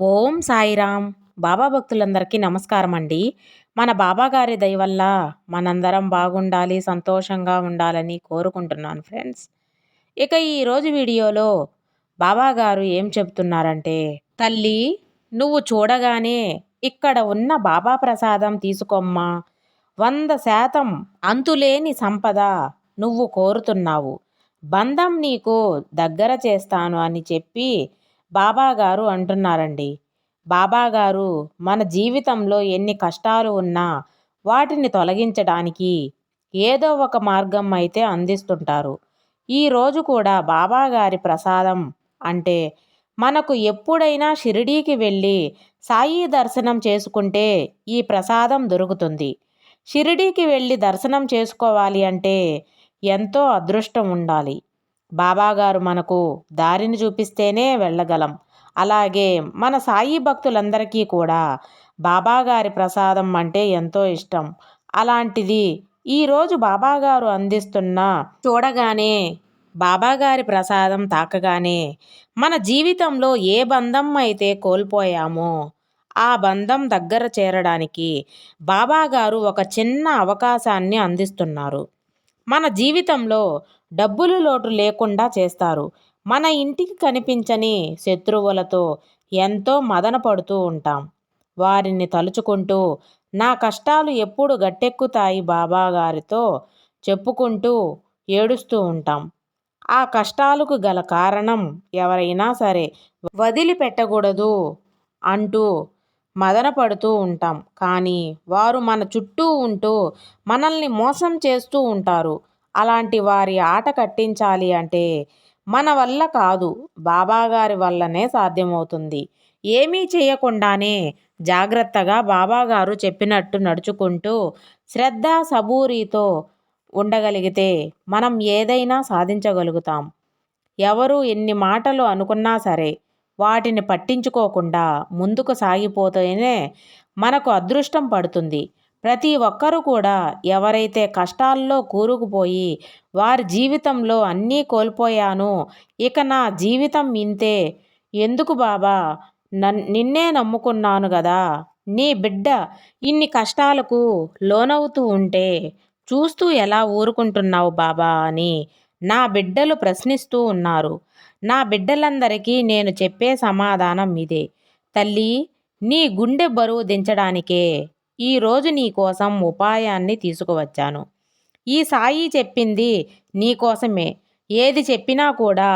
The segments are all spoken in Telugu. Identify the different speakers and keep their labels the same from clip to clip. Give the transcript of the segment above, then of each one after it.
Speaker 1: ఓం సాయిరామ్. బాబా భక్తులందరికీ నమస్కారం అండి. మన బాబా గారి దయ వల్ల మనందరం బాగుండాలి, సంతోషంగా ఉండాలని కోరుకుంటున్నాను ఫ్రెండ్స్. ఇక ఈరోజు వీడియోలో బాబా గారు ఏం చెప్తున్నారంటే, తల్లి నువ్వు చూడగానే ఇక్కడ ఉన్న బాబా ప్రసాదం తీసుకోమ్మా. 100% అంతులేని సంపద నువ్వు కోరుతున్నావు. బంధం నీకు దగ్గర చేస్తాను అని చెప్పి బాబాగారు అంటున్నారండి. బాబాగారు మన జీవితంలో ఎన్ని కష్టాలు ఉన్నా వాటిని తొలగించడానికి ఏదో ఒక మార్గం అయితే అందిస్తుంటారు. ఈరోజు కూడా బాబాగారి ప్రసాదం అంటే మనకు ఎప్పుడైనా షిరిడీకి వెళ్ళి సాయి దర్శనం చేసుకుంటే ఈ ప్రసాదం దొరుకుతుంది. షిరిడీకి వెళ్ళి దర్శనం చేసుకోవాలి అంటే ఎంతో అదృష్టం ఉండాలి. బాబాగారు మనకు దారిని చూపిస్తేనే వెళ్ళగలం. అలాగే మన సాయి భక్తులందరికీ కూడా బాబాగారి ప్రసాదం అంటే ఎంతో ఇష్టం. అలాంటిది ఈరోజు బాబాగారు అందిస్తున్న చూడగానే బాబాగారి ప్రసాదం తాకగానే మన జీవితంలో ఏ బంధం అయితే కోల్పోయామో ఆ బంధం దగ్గర చేరడానికి బాబాగారు ఒక చిన్న అవకాశాన్ని అందిస్తున్నారు. మన జీవితంలో డబ్బులు లోటు లేకుండా చేస్తారు. మన ఇంటికి కనిపించని శత్రువులతో ఎంతో మదన పడుతూ ఉంటాం. వారిని తలుచుకుంటూ నా కష్టాలు ఎప్పుడు గట్టెక్కుతాయి బాబా గారితో చెప్పుకుంటూ ఏడుస్తూ ఉంటాం. ఆ కష్టాలకు గల కారణం ఎవరైనా సరే వదిలిపెట్టకూడదు అంటూ మదన పడుతూ ఉంటాం. కానీ వారు మన చుట్టూ ఉంటూ మనల్ని మోసం చేస్తూ ఉంటారు. అలాంటి వారి ఆట కట్టించాలి అంటే మన వల్ల కాదు, బాబాగారి వల్లనే సాధ్యమవుతుంది. ఏమీ చేయకుండానే జాగ్రత్తగా బాబాగారు చెప్పినట్టు నడుచుకుంటూ శ్రద్ధ సబూరితో ఉండగలిగితే మనం ఏదైనా సాధించగలుగుతాం. ఎవరు ఎన్ని మాటలు అనుకున్నా సరే వాటిని పట్టించుకోకుండా ముందుకు సాగిపోతేనే మనకు అదృష్టం పడుతుంది. ప్రతి ఒక్కరూ కూడా ఎవరైతే కష్టాల్లో కూరుకుపోయి వారి జీవితంలో అన్నీ కోల్పోయాను, ఇక నా జీవితం ఇంతే, ఎందుకు బాబా, నిన్నే నమ్ముకున్నాను గదా, నీ బిడ్డ ఇన్ని కష్టాలకు లోనవుతూ ఉంటే చూస్తూ ఎలా ఊరుకుంటున్నావు బాబా అని నా బిడ్డలు ప్రశ్నిస్తూ ఉన్నారు. నా బిడ్డలందరికీ నేను చెప్పే సమాధానం ఇదే. తల్లి, నీ గుండె బరువు దించడానికే ఈరోజు నీ కోసం ఉపాయాన్ని తీసుకువచ్చాను. ఈ సాయి చెప్పింది నీకోసమే. ఏది చెప్పినా కూడా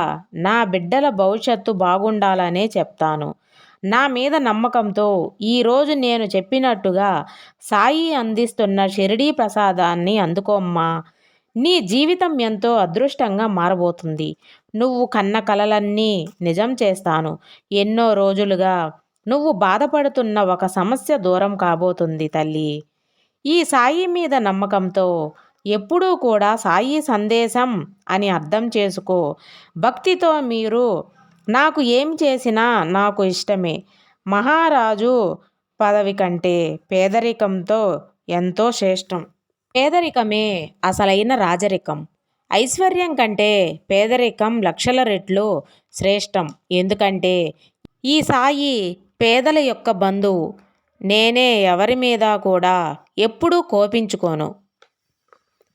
Speaker 1: నా బిడ్డల భవిష్యత్తు బాగుండాలనే చెప్తాను. నా మీద నమ్మకంతో ఈరోజు నేను చెప్పినట్టుగా సాయి అందిస్తున్న షిరిడీ ప్రసాదాన్ని అందుకోమ్మా. నీ జీవితం ఎంతో అదృష్టంగా మారబోతుంది. నువ్వు కన్న కలలన్నీ నిజం చేస్తాను. ఎన్నో రోజులుగా నువ్వు బాధపడుతున్న ఒక సమస్య దూరం కాబోతుంది తల్లి. ఈ సాయి మీద నమ్మకంతో ఎప్పుడూ కూడా సాయి సందేశం అని అర్థం చేసుకో. భక్తితో మీరు నాకు ఏం చేసినా నాకు ఇష్టమే. మహారాజు పదవి కంటే పేదరికంతో ఎంతో శ్రేష్టం. పేదరికమే అసలైన రాజరికం. ఐశ్వర్యం కంటే పేదరికం లక్షల రెట్లు శ్రేష్టం. ఎందుకంటే ఈ సాయి పేదల యొక్క బంధువు. నేనే ఎవరి మీద కూడా ఎప్పుడూ కోపించుకోను.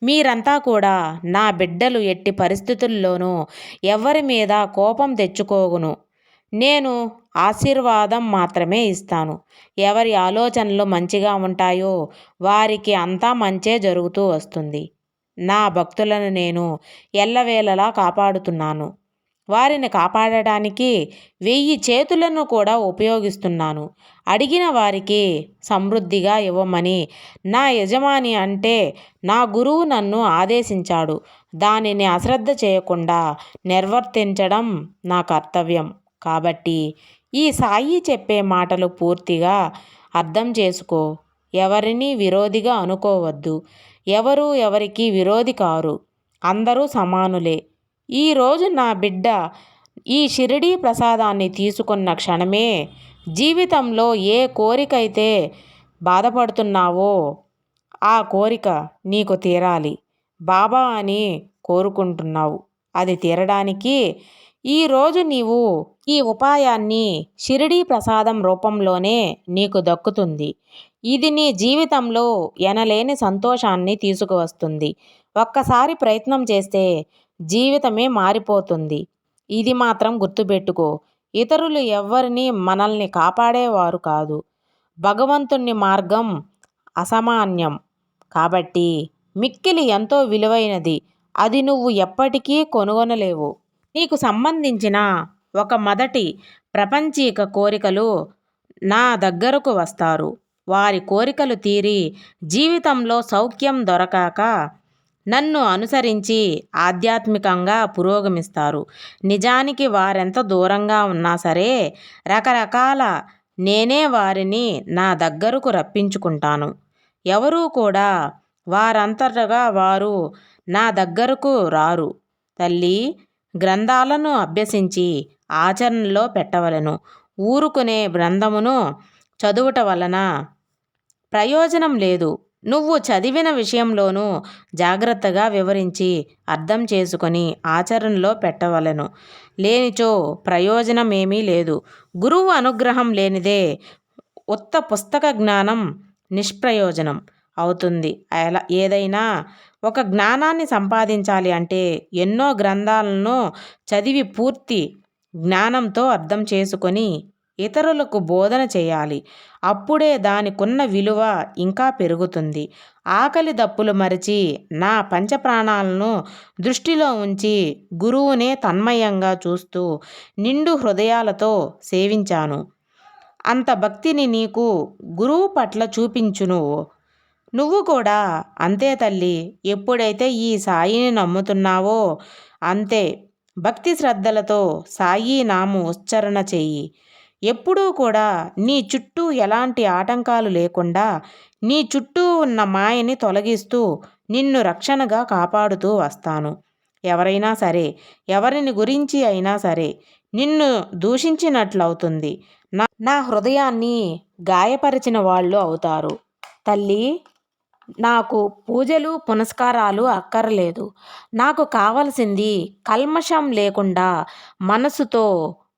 Speaker 1: మీరంతా కూడా నా బిడ్డలు, ఎట్టి పరిస్థితుల్లోనూ ఎవరి మీద కోపం తెచ్చుకోగును. నేను ఆశీర్వాదం మాత్రమే ఇస్తాను. ఎవరి ఆలోచనలు మంచిగా ఉంటాయో వారికి అంతా మంచే జరుగుతూ వస్తుంది. నా భక్తులను నేను ఎల్లవేళలా కాపాడుతున్నాను. వారిని కాపాడటానికి 1000 చేతులను కూడా ఉపయోగిస్తున్నాను. అడిగిన వారికి సమృద్ధిగా ఇవ్వమని నా యజమాని అంటే నా గురువు నన్ను ఆదేశించాడు. దానిని అశ్రద్ధ చేయకుండా నిర్వర్తించడం నా కర్తవ్యం. కాబట్టి ఈ సాయి చెప్పే మాటలు పూర్తిగా అర్థం చేసుకో. ఎవరిని విరోధిగా అనుకోవద్దు. ఎవరు ఎవరికి విరోధి కారు. అందరూ సమానులే. ఈరోజు నా బిడ్డ ఈ షిరిడీ ప్రసాదాన్ని తీసుకున్న క్షణమే జీవితంలో ఏ కోరికైతే బాధపడుతున్నావో ఆ కోరిక నీకు తీరాలి. బాబా అని కోరుకుంటున్నావు. అది తీరడానికి ఈరోజు నీవు ఈ ఉపాయాన్ని షిరిడీ ప్రసాదం రూపంలోనే నీకు దక్కుతుంది. ఇది నీ జీవితంలో ఎనలేని సంతోషాన్ని తీసుకువస్తుంది. ఒక్కసారి ప్రయత్నం చేస్తే జీవితమే మారిపోతుంది. ఇది మాత్రం గుర్తుపెట్టుకో. ఇతరులు ఎవ్వరిని మనల్ని కాపాడేవారు కాదు. భగవంతుని మార్గం అసామాన్యం. కాబట్టి మిక్కిలి ఎంతో విలువైనది. అది నువ్వు ఎప్పటికీ కొనుగొనలేవు. నీకు సంబంధించిన ఒక మొదటి ప్రపంచీక కోరికలు నా దగ్గరకు వస్తారు. వారి కోరికలు తీరి జీవితంలో సౌఖ్యం దొరకాక నన్ను అనుసరించి ఆధ్యాత్మికంగా పురోగమిస్తారు. నిజానికి వారెంత దూరంగా ఉన్నా సరే రకరకాల నేనే వారిని నా దగ్గరకు రప్పించుకుంటాను. ఎవరూ కూడా వారంతటగా వారు నా దగ్గరకు రారు. తల్లి, గ్రంథాలను అభ్యసించి ఆచరణలో పెట్టవలెను. ఊరుకునే గ్రంథమును చదువుట వలన ప్రయోజనం లేదు. నువ్వు చదివిన విషయంలోనూ జాగ్రత్తగా వివరించి అర్థం చేసుకొని ఆచరణలో పెట్టవలెను. లేనిచో ప్రయోజనమేమీ లేదు. గురువు అనుగ్రహం లేనిదే ఉత్త పుస్తక జ్ఞానం నిష్ప్రయోజనం అవుతుంది. ఏదైనా ఒక జ్ఞానాన్ని సంపాదించాలి అంటే ఎన్నో గ్రంథాలను చదివి పూర్తి జ్ఞానంతో అర్థం చేసుకొని ఇతరులకు బోధన చేయాలి. అప్పుడే దానికున్న విలువ ఇంకా పెరుగుతుంది. ఆకలి దప్పులు మరిచి నా పంచప్రాణాలను దృష్టిలో ఉంచి గురువునే తన్మయంగా చూస్తూ నిండు హృదయాలతో సేవించాను. అంత భక్తిని నీకు గురువు పట్ల చూపించును. నువ్వు కూడా అంతే తల్లి. ఎప్పుడైతే ఈ సాయిని నమ్ముతున్నావో అంతే భక్తి శ్రద్ధలతో సాయి నామం ఉచ్చారణ చెయ్యి. ఎప్పుడూ కూడా నీ చుట్టూ ఎలాంటి ఆటంకాలు లేకుండా నీ చుట్టూ ఉన్న మాయని తొలగిస్తూ నిన్ను రక్షణగా కాపాడుతూ వస్తాను. ఎవరైనా సరే, ఎవరిని గురించి అయినా సరే నిన్ను దూషించినట్లవుతుంది. నా హృదయాన్ని గాయపరిచిన వాళ్ళు అవుతారు. తల్లి, నాకు పూజలు పునస్కారాలు అక్కర్లేదు. నాకు కావలసింది కల్మషం లేకుండా మనసుతో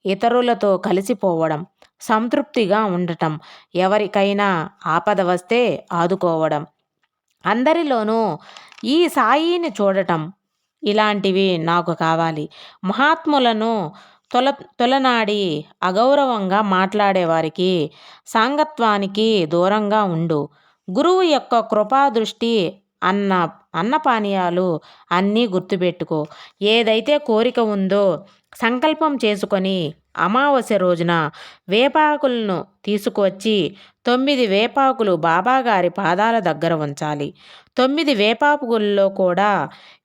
Speaker 1: ఇతరులతో కలిసిపోవడం, సంతృప్తిగా ఉండటం, ఎవరికైనా ఆపద వస్తే ఆదుకోవడం, అందరిలోనూ ఈ సాయిని చూడటం, ఇలాంటివి నాకు కావాలి. మహాత్ములను తొలనాడి అగౌరవంగా మాట్లాడేవారికి సాంగత్వానికి దూరంగా ఉండు. గురువు యొక్క కృపాదృష్టి అన్నపానీయాలు అన్నీ గుర్తుపెట్టుకో. ఏదైతే కోరిక ఉందో సంకల్పం చేసుకొని అమావాస్య రోజున వేపాకులను తీసుకువచ్చి 9 వేపాకులు బాబాగారి పాదాల దగ్గర ఉంచాలి. 9 వేపాకుల్లో కూడా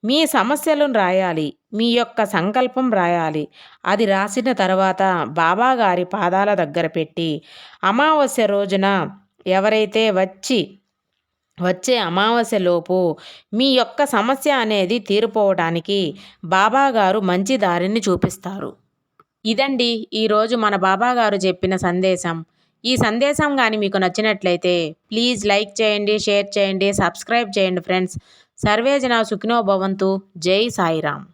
Speaker 1: మీ సమస్యలను రాయాలి. మీ యొక్క సంకల్పం రాయాలి. అది రాసిన తర్వాత బాబాగారి పాదాల దగ్గర పెట్టి అమావాస్య రోజున ఎవరైతే వచ్చే అమావాస్యలోపు మీ యొక్క సమస్య అనేది తీరిపోవడానికి బాబాగారు మంచి దారిని చూపిస్తారు. ఇదండి ఈరోజు మన బాబాగారు చెప్పిన సందేశం. ఈ సందేశం కానీ మీకు నచ్చినట్లయితే ప్లీజ్ లైక్ చేయండి, షేర్ చేయండి, సబ్స్క్రైబ్ చేయండి ఫ్రెండ్స్. సర్వే జనా సుఖినో భవంతు. జై సాయిరామ్.